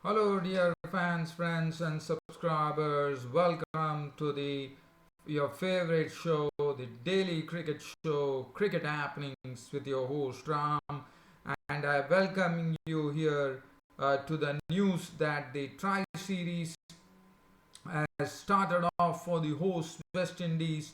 Hello, dear fans, friends, and subscribers. Welcome to the your favorite show, the daily cricket show, Cricket Happenings, with your host Ram, and I welcome you here to the news that the Tri Series has started off for the host West Indies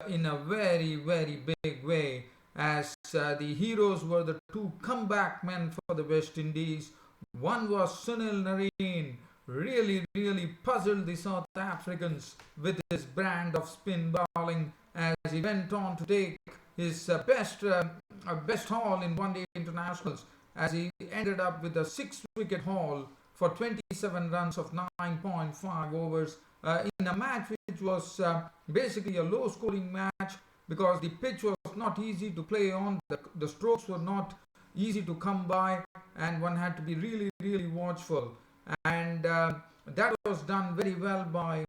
in a very big way, as the heroes were the two comeback men for the West Indies. One was Sunil Narine, really puzzled the South Africans with his brand of spin bowling as he went on to take his best haul in one day internationals, as he ended up with a 6 wicket haul for 27 runs of 9.5 overs in a match which was basically a low scoring match because the pitch was not easy to play on, the strokes were not easy to come by, and one had to be really watchful. And that was done very well by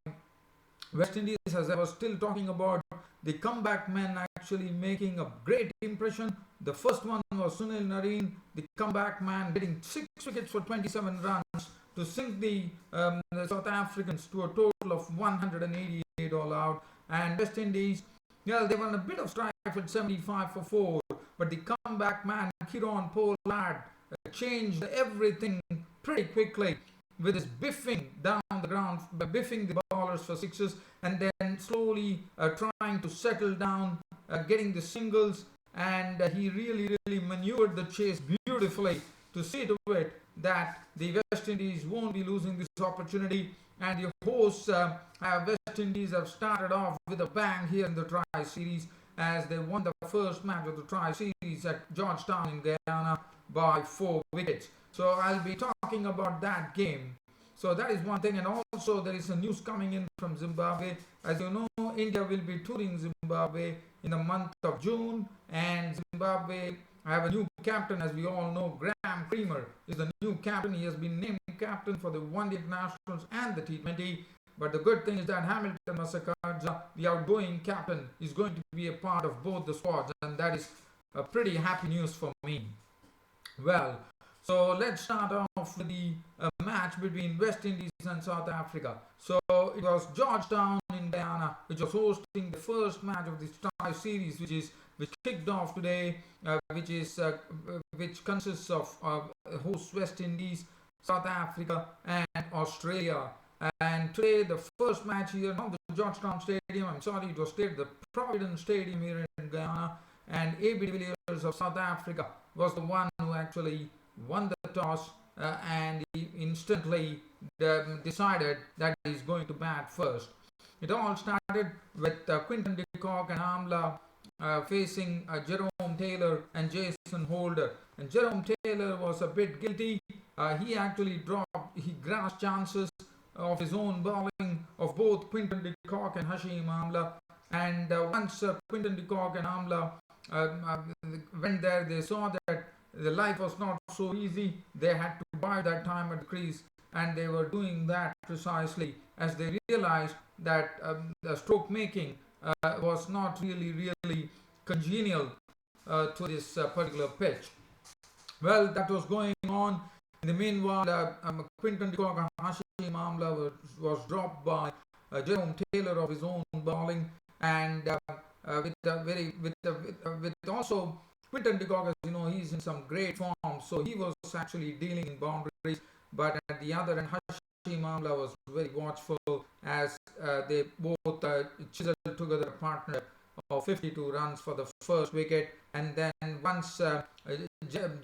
West Indies, as I was still talking about the comeback men actually making a great impression. The first one was Sunil Narine, the comeback man, getting 6 wickets for 27 runs to sink the South Africans to a total of 188 all out. And West Indies, they were on a bit of strife at 75 for 4, but the comeback man, Kieron Pollard, changed everything pretty quickly with his biffing down the ground, biffing the bowlers for sixes, and then slowly trying to settle down, getting the singles, and he really maneuvered the chase beautifully to see to it that the West Indies won't be losing this opportunity. And the hosts, West Indies, have started off with a bang here in the Tri Series as they won the first match of the Tri Series at Georgetown in Guyana by 4 wickets. So I'll be talking about that game. So that is one thing, and also there is a news coming in from Zimbabwe. As you know, India will be touring Zimbabwe in the month of June, and Zimbabwe have a new captain, as we all know. Graham Creamer is the new captain. He has been named captain for the One Day Internationals and the T20. But the good thing is that Hamilton Masakadza, the outgoing captain, is going to be a part of both the squads, and that is a pretty happy news for me. Well, so let's start off with the match between West Indies and South Africa. So it was Georgetown in Guyana, which was hosting the first match of this Tri Series, which kicked off today, which consists of host West Indies, South Africa, and Australia. And today, the first match here, not the Georgetown Stadium, I'm sorry, it was stayed the Providence Stadium here in Guyana, and AB de Villiers of South Africa was the one who actually won the toss and he instantly decided that he's going to bat first. It all started with Quinton de Kock and Amla facing Jerome Taylor and Jason Holder. And Jerome Taylor was a bit guilty. He grasped chances of his own bowling of both Quinton de Kock and Hashim Amla. And once Quinton de Kock and Amla went there, they saw that the life was not so easy. They had to buy that time at the crease, and they were doing that precisely as they realized that the stroke making was not really congenial to this particular pitch. Well, that was going on. In the meanwhile, Quinton de Kock and Hashim Amla was dropped by Jerome Taylor of his own bowling, and with also Quinton de Kock, as you know, he's in some great form, so he was actually dealing in boundaries. But at the other end, Hashim Amla was very watchful as they both chiseled together a partner of 52 runs for the first wicket. And then once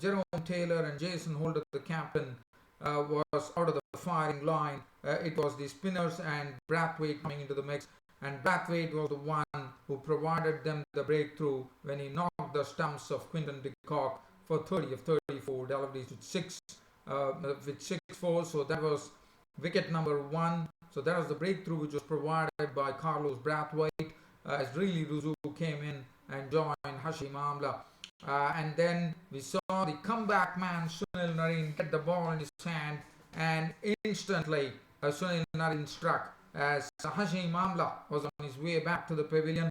Jerome Taylor and Jason Holder, the captain, was out of the firing line, it was the spinners and Brathwaite coming into the mix. And Brathwaite was the one who provided them the breakthrough when he knocked the stumps of Quinton de Kock for 30 of 34 deliveries with 6-4. So that was wicket number 1. So that was the breakthrough which was provided by Carlos Brathwaite as Really Ruzu came in and joined Hashim Amla. And then we saw the comeback man Sunil Narine get the ball in his hand, and instantly Sunil Narine struck as Hashim Amla was on his way back to the pavilion,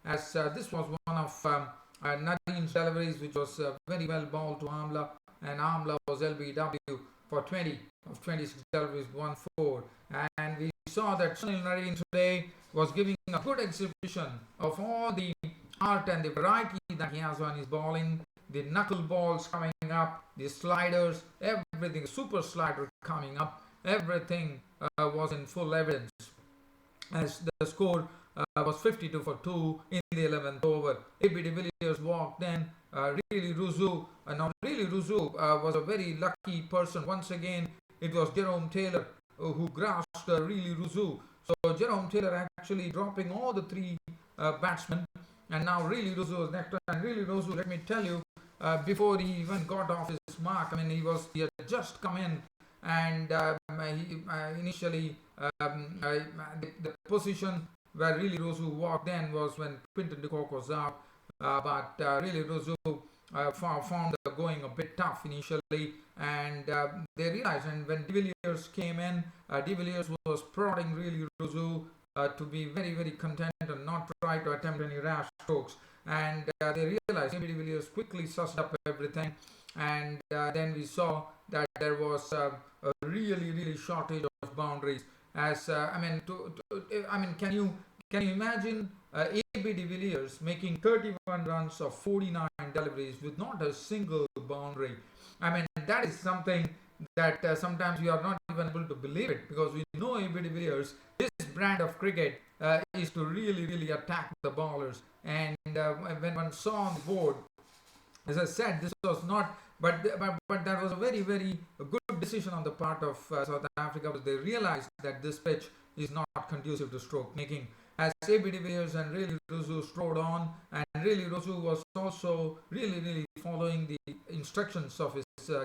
as this was one of Narine's deliveries which was very well bowled to Amla, and Amla was LBW for 20 of 26 deliveries, 1-4. And we saw that Sunil Narine today was giving a good exhibition of all the art and the variety that he has on his bowling. The knuckle balls coming up, the sliders, everything, super slider coming up, everything was in full evidence as the score was 52 for 2 in the 11th over. AB de Villiers walked in. Really Ruzu, was a very lucky person. Once again, it was Jerome Taylor who grasped Really Ruzu. So Jerome Taylor actually dropping all the three batsmen, and now Really Ruzu was next. And Really Ruzu, let me tell you, before he even got off his mark, I mean, he had just come in, and he initially the position where Really Ruzu walked in was when Quinton de Kock was out, but Really Ruzu found the going a bit tough initially, and they realized, and when De Villiers came in, De Villiers was prodding Really Ruzu to be very, very content and not try to attempt any rash strokes, and they realized De Villiers quickly sussed up everything, and then we saw that there was a really, really shortage of boundaries. As can you imagine AB de Villiers making 31 runs of 49 deliveries with not a single boundary? I mean, that is something that sometimes we are not even able to believe it, because we know AB de Villiers, his brand of cricket is to really, really attack the bowlers. And when one saw on the board, as I said, this was not, but that was a very, very good decision on the part of South Africa, because they realized that this pitch is not conducive to stroke making. As AB de Villiers and Really Ruzu strode on, and Really Ruzu was also really, really following the instructions of his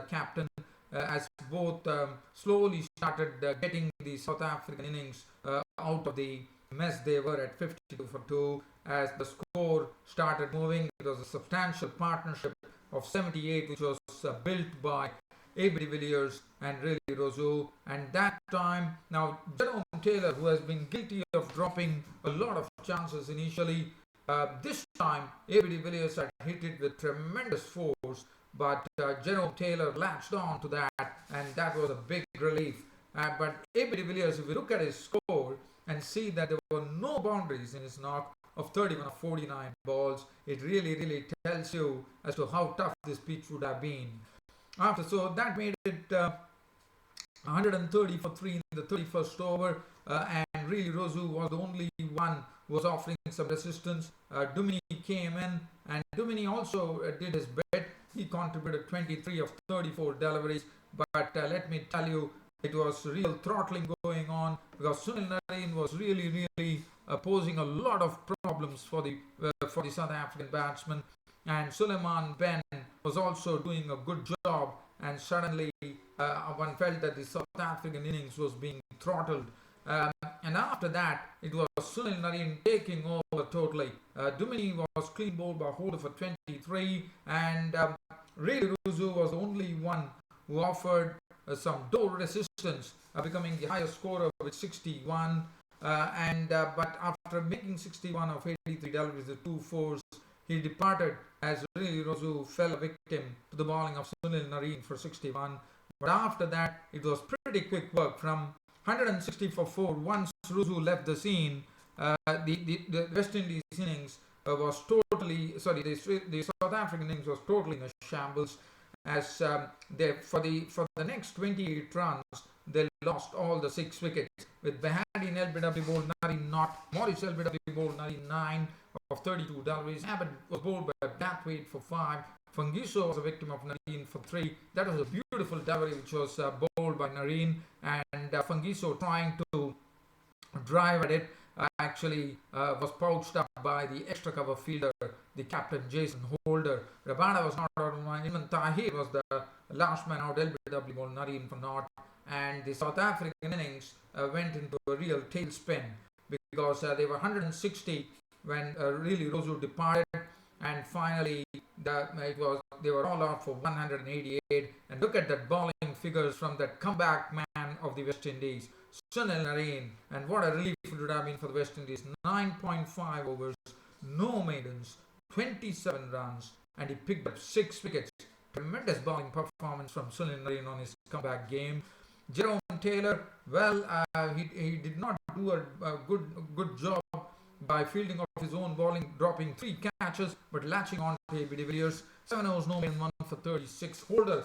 captain, as both slowly started getting the South African innings out of the mess they were at 52 for 2. As the score started moving, it was a substantial partnership of 78, which was built by AB de Villiers and Really Ruzu. And that time, now Jerome Taylor, who has been guilty of dropping a lot of chances initially, this time AB de Villiers had hit it with tremendous force, but Jerome Taylor latched on to that, and that was a big relief. But AB de Villiers, if you look at his score and see that there were no boundaries in his knock of 31 of 49 balls, it really, really tells you as to how tough this pitch would have been. So that made it 130 for 3 in the 31st over, and Really Ruzu was the only one who was offering some resistance. Duminy came in, and Duminy also did his bit. He contributed 23 of 34 deliveries, but let me tell you, it was real throttling going on, because Sunil Narine was really, really posing a lot of problems for the South African batsmen, and Suleiman Ben was also doing a good job, and suddenly one felt that the South African innings was being throttled. And after that, it was Sunil Narine taking over totally. Duminy was clean bowled by Holder for 23, and Really Ruzu was the only one who offered some door resistance, becoming the highest scorer with 61. But after making 61 of 83 deliveries with 2 fours, he departed as Really Ruzu fell a victim to the bowling of Sunil Narine for 61. But after that, it was pretty quick work from 160 for 4. Once Ruzu left the scene, the West Indies innings was totally, the South African innings was totally in a shambles, as for the next 28 runs, they lost all the 6 wickets, with Behadi and LBW bowled Narine not, Morris LBW bowled Narine 9 of 32 deliveries, Abbott was bowled by Brathwaite for 5, Fungiso was a victim of Narine for 3. That was a beautiful delivery which was bowled by Narine, and Fungiso trying to drive at it actually was pouched up by the extra cover fielder, the captain Jason Holder. Rabada was not out of line. Imran Tahir was the last man out. LBW bowled Narine for naught, and the South African innings went into a real tailspin, because they were 160 when Really Ruzu departed, and finally they were all out for 188. And look at that bowling figures from that comeback man of the West Indies, Sunil Narine, and what a relief it would have been for the West Indies. 9.5 overs, no maidens, 27 runs, and he picked up 6 wickets tremendous bowling performance from Sunil Narine on his comeback game. Jerome Taylor, well, he did not do a good job by fielding off his own bowling, dropping 3 catches, but latching on to AB de Villiers. 7 overs, no maiden, 1 for 36. Holder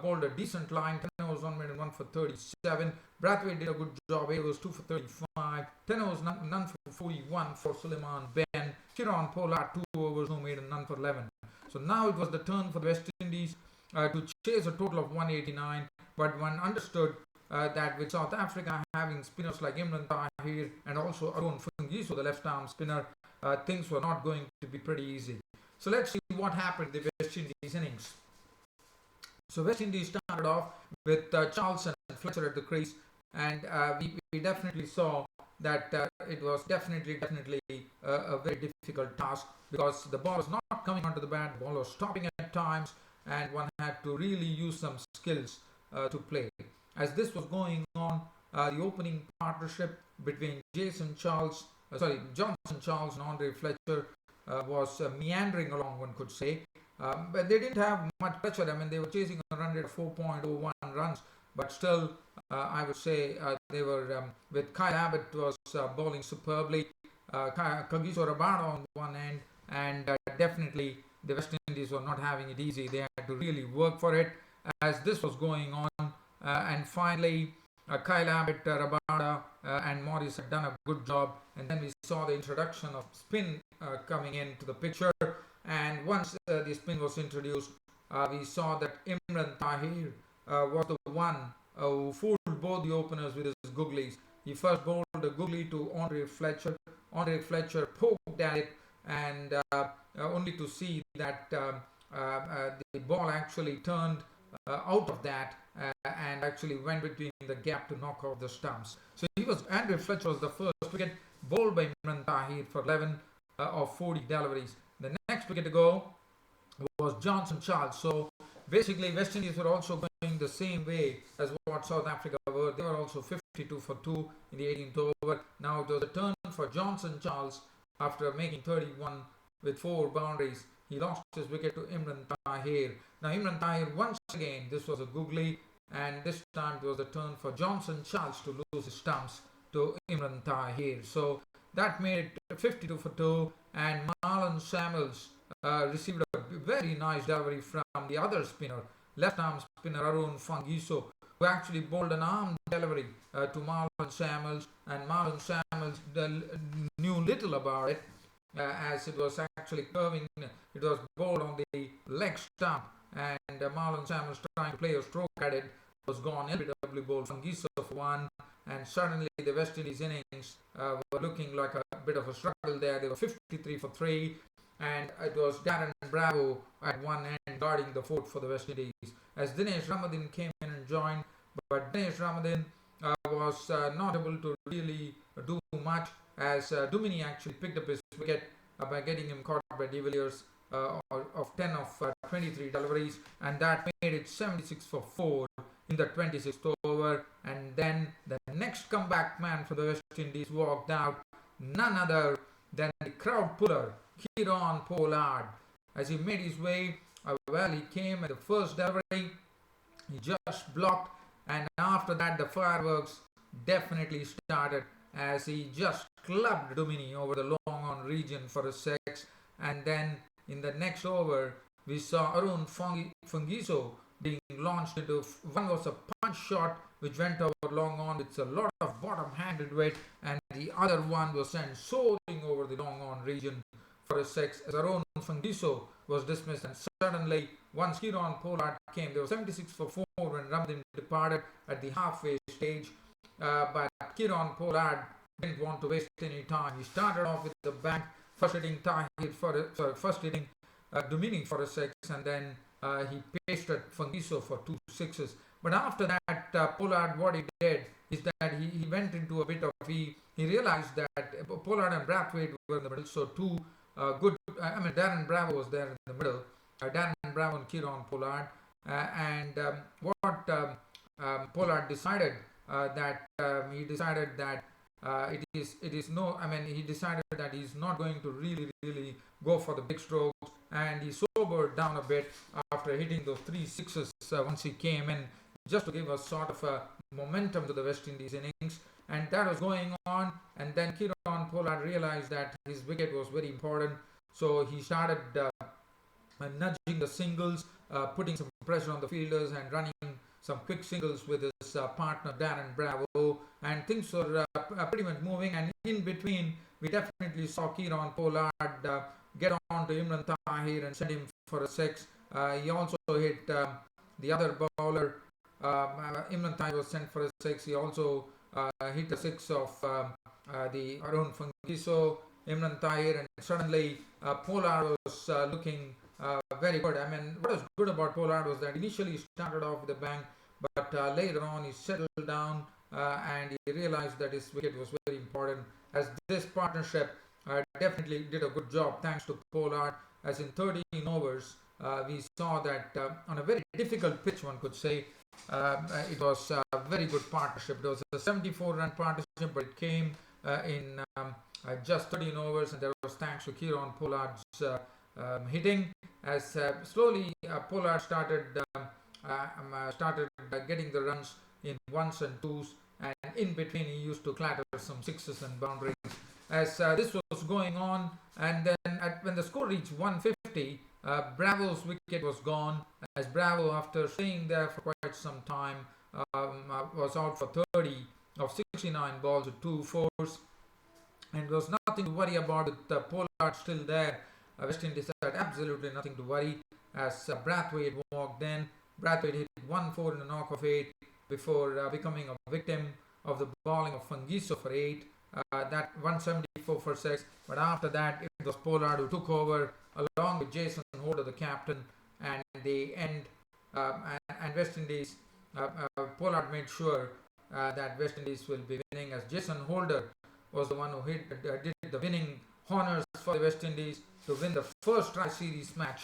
bowled a decent line, 10 overs, 1 maiden, 1 for 37. Brathwaite did a good job, 8 overs, 2 for 35. 10 overs, none for 41 for Suleiman Ben. Kieron Pollard, 2 overs, no maiden, none for 11. So now it was the turn for the West Indies to chase a total of 189, but one understood that with South Africa having spinners like Imran Tahir and also Arun Fungiso, the left-arm spinner, things were not going to be pretty easy. So let's see what happened in the West Indies innings. So West Indies started off with Charles and Fletcher at the crease, and we definitely saw that it was definitely a very difficult task, because the ball was not coming onto the bat, the ball was stopping at times, and one had to really use some skills to play. As this was going on, the opening partnership between Johnson Charles and Andre Fletcher was meandering along, one could say. But they didn't have much pressure. I mean, they were chasing a run rate of 4.01 runs, but still, I would say they were, with Kyle Abbott was bowling superbly, Kagiso Rabada on one end, and definitely the West Indies were not having it easy. They had to really work for it as this was going on. And finally, Kyle Abbott, Rabada and Morris had done a good job, and then we saw the introduction of spin coming into the picture, and once the spin was introduced, we saw that Imran Tahir was the one who fooled both the openers with his googlies. He first bowled a googly to Andre Fletcher. Andre Fletcher poked at it, and only to see that the ball actually turned out of that and actually went between the gap to knock off the stumps. So Andre Fletcher was the first wicket, bowled by Imran Tahir for 11 of 40 deliveries. The next wicket to go was Johnson Charles. So basically West Indies were also going the same way as what South Africa were. They were also 52 for 2 in the 18th over. Now it was a turn for Johnson Charles after making 31 with 4 boundaries. He lost his wicket to Imran Tahir. Now Imran Tahir, once again, this was a googly, and this time it was a turn for Johnson Charles to lose his stumps to Imran Tahir. So that made it 52 for 2, and Marlon Samuels received a very nice delivery from the other spinner, left-arm spinner Arun Fungiso, who actually bowled an arm delivery to Marlon Samuels, and Marlon Samuels knew little about it, as it was actually curving. It was bowled on the leg stump, and Marlon Samuels, trying to play a stroke at it, was gone. LBW bowled Fungiso for 1, and suddenly the West Indies innings were looking like a bit of a struggle there. They were 53 for 3, and it was Darren Bravo at one end guarding the fort for the West Indies, as Dinesh Ramadan came in and joined, but Dinesh Ramadan was not able to really do much, as Dumini actually picked up his wicket by getting him caught by de Villiers of 10 of 23 deliveries, and that made it 76 for 4 in the 26th over. And then the next comeback man for the West Indies walked out, none other than the crowd puller, Kieron Pollard. As he made his way, he came at the first delivery, he just blocked, and after that the fireworks definitely started, as he just clubbed Dumini over the long on region for a 6. And then in the next over, we saw Arun Fungiso being launched into, one was a punch shot which went over long on with a lot of bottom-handed weight, and the other one was sent soaring over the long on region for a 6, as Arun Fungiso was dismissed. And suddenly, once Kieron Pollard came, there was 76 for 4 when Ramadan departed at the halfway stage, but Kieron Pollard didn't want to waste any time. He started off with the bang, first hitting Dumini for a 6, and then he pasted Fungiso for 2 sixes. But after that, Pollard, what he did is that he went into a bit of, he realized that Pollard and Brathwaite were in the middle, so two good, Darren Bravo was there in the middle, Darren Bravo and Kieron Pollard, and what Pollard decided he decided that he decided that he's not going to really go for the big strokes, and he sobered down a bit after hitting those 3 sixes once he came in, just to give a sort of a momentum to the West Indies innings. And that was going on, and then Kieron Pollard realized that his wicket was very important, so he started nudging the singles, putting some pressure on the fielders and running some quick singles with his partner Darren Bravo, and things were pretty much moving. And in between, we definitely saw Kieron Pollard get on to Imran Tahir and send him for a six. He also hit the other bowler. Imran Tahir was sent for a six. He also hit a six of the Arun Fungiso, Imran Tahir, and suddenly Pollard was looking very good. I mean, what was good about Pollard was that initially he started off with a bang, but later on he settled down and he realized that his wicket was very important, as this partnership definitely did a good job thanks to Pollard, as in 13 overs we saw that on a very difficult pitch, one could say, it was a very good partnership. It was a 74-run partnership, but it came in just 13 overs, and that was thanks to Kieron Pollard's hitting, as slowly Pollard started getting the runs in ones and twos, and in between he used to clatter some sixes and boundaries. As this was going on, and then when the score reached 150, Bravo's wicket was gone, as Bravo, after staying there for quite some time, was out for 30 of 69 balls with 2 fours, and there was nothing to worry about with Pollard still there. West Indies had absolutely nothing to worry, as Brathwaite walked in. Brathwaite hit 1-4 in a knock of 8 before becoming a victim of the bowling of Fungiso for 8. That 174 for 6, but after that it was Pollard who took over along with Jason Holder, the captain, and the end. And West Indies, Pollard made sure that West Indies will be winning, as Jason Holder was the one who did the winning honours for the West Indies to win the first tri-series match,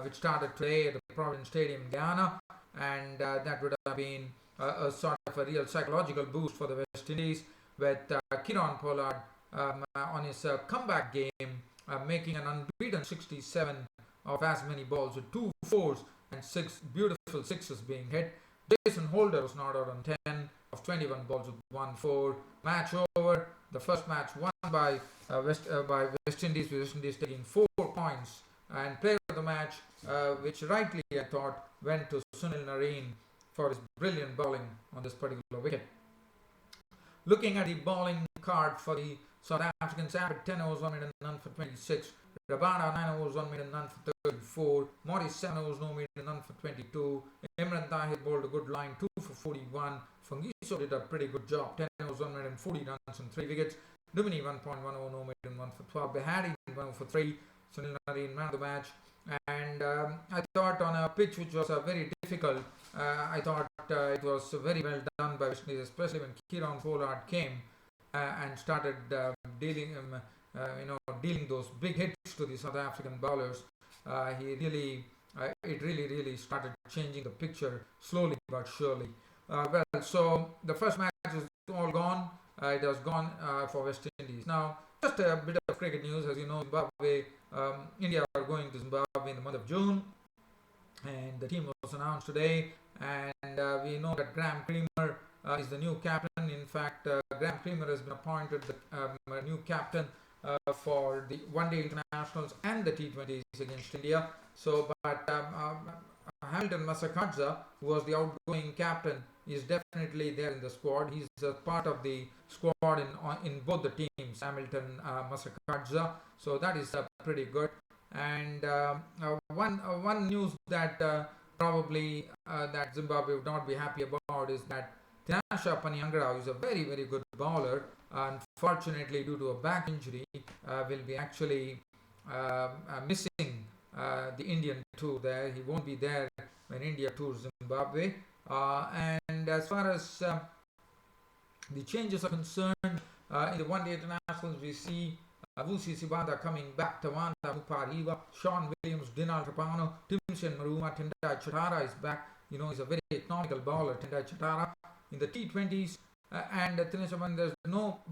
which started today at the Providence Stadium in Guyana, and that would have been a sort of a real psychological boost for the West Indies, with Kieron Pollard on his comeback game making an unbeaten 67 of as many balls with 2 fours and 6 beautiful sixes being hit. Jason Holder was not out on 10 of 21 balls with 1-4. Match over. The first match won by West Indies, with West Indies taking 4 points. And player of the match, which rightly I thought went to Sunil Narine for his brilliant bowling on this particular wicket. Looking at the bowling card for the South Africans, Abbott 10 overs, 1 made none for 26. Rabada 9 overs, 1 made none for 34. Morris 7 overs, no made none for 22. Imran Tahir bowled a good line, 2 for 41. Fungiso did a pretty good job, 10 overs, 1 made 40 runs and 3 wickets. Dumini 1.10, no made 1 for 12. Behari 1 for 3. Sunil Narine man of the match. And I thought on a pitch which was very difficult, I thought it was very well done by West Indies, especially when Kieron Pollard came and started dealing those big hits to the South African bowlers. It really started changing the picture slowly but surely. So the first match is all gone. It has gone for West Indies. Now, just a bit of cricket news. As you know, India are going to Zimbabwe in the month of June, and the team was announced today. And we know that Graham Creamer is the new captain. In fact, Graham Creamer has been appointed the new captain for the one-day internationals and the T20s against India. So, but Hamilton Masakadza, who was the outgoing captain, is definitely there in the squad. He's a part of the squad in both the teams, Hamilton, Masakadza. So that is pretty good. And one news that probably that Zimbabwe would not be happy about is that Tinasha Paniyangra, who is a very good bowler, unfortunately due to a back injury, will be actually missing the Indian tour there. He won't be there when India tours Zimbabwe. And as far as the changes are concerned, in the one-day internationals, we see Vusi Sibanda coming back, Tawanda Mupariva, Sean Williams, Dinal Rapano, Timson Maruma, Tendai Chatara is back. You know, he's a very economical bowler, Tendai Chatara. In the T20s, and there's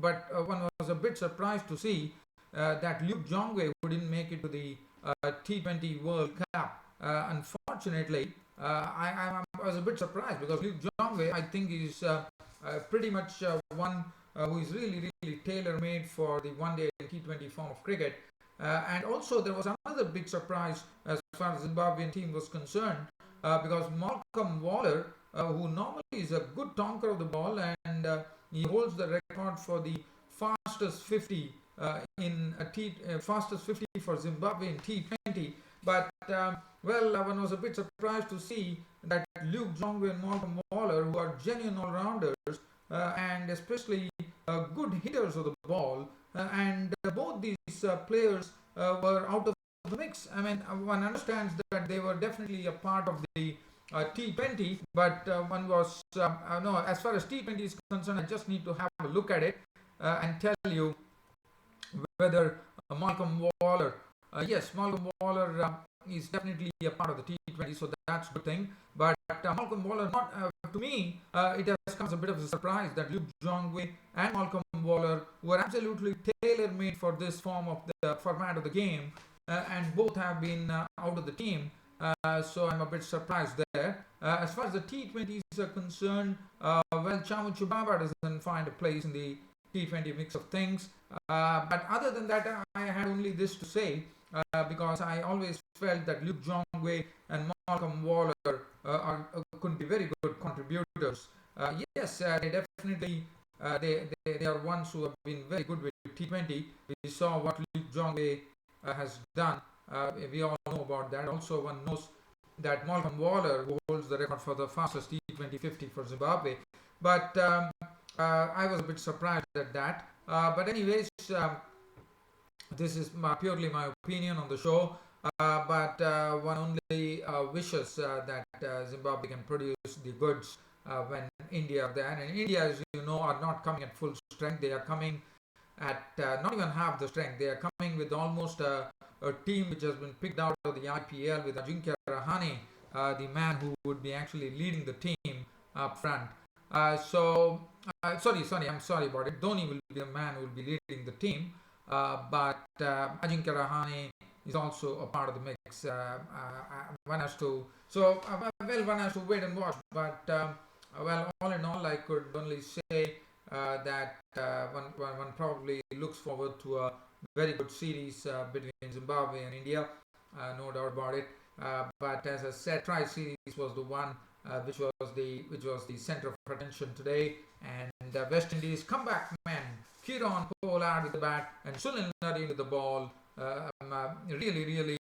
but one was a bit surprised to see that Luke Jongwe, who didn't make it to the T20 World Cup. Unfortunately, I was a bit surprised because Luke Jongwei, I think, is pretty much one who is really tailor-made for the one-day T20 form of cricket. And also, there was another big surprise as far as the Zimbabwean team was concerned, because Malcolm Waller, who normally is a good tonker of the ball, and he holds the record for the fastest 50 fastest 50 for Zimbabwe in T20. But one was a bit surprised to see that Luke Jongwei and Malcolm Waller, who are genuine all-rounders and especially good hitters of the ball, and both these players were out of the mix. I mean, one understands that they were definitely a part of the T20, but one was no. As far as T20 is concerned, I just need to have a look at it and tell you whether Malcolm Waller, yes, Malcolm Waller is definitely a part of the T20, so that's a good thing. But Malcolm Waller, not to me, it has come as a bit of a surprise that Luke Jongwei and Malcolm Waller were absolutely tailor-made for this form of the format of the game, and both have been out of the team. So I'm a bit surprised there. As far as the T20s are concerned, Chamu Chubaba doesn't find a place in the T20 mix of things. But other than that, I had only this to say, because I always felt that Luke Jongwei and Malcolm Waller could be very good contributors. Yes, they definitely they are ones who have been very good with T20. We saw what Luke Jongwei has done. We all know about that. Also, one knows that Malcolm Waller, who holds the record for the fastest T20 50 for Zimbabwe. But I was a bit surprised at that. But anyways, this is purely my opinion on the show. But one only wishes that Zimbabwe can produce the goods when India are there. And India, as you know, are not coming at full strength. They are coming at not even half the strength. They are coming with almost a team which has been picked out of the IPL with Ajinkya Rahane, the man who would be actually leading the team up front. Sorry, I'm sorry about it. Dhoni will be the man who will be leading the team, but Ajinkya Rahane is also a part of the mix. One has to, one has to wait and watch. But all in all, I could only say that one probably looks forward to a very good series between Zimbabwe and India, no doubt about it. But as I said, Tri-Series was the one which was the center of attention today, and West Indies comeback men Kieron Pollard with the bat and Sunil Narine with the ball really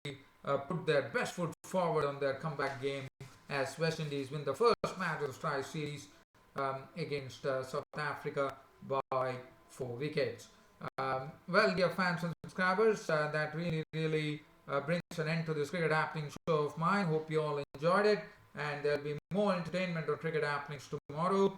put their best foot forward on their comeback game as West Indies win the first match of the Tri-Series against South Africa by 4 wickets. Dear fans and subscribers, that really brings an end to this cricket happening show of mine. Hope you all enjoyed it, and there'll be more entertainment or cricket happenings tomorrow.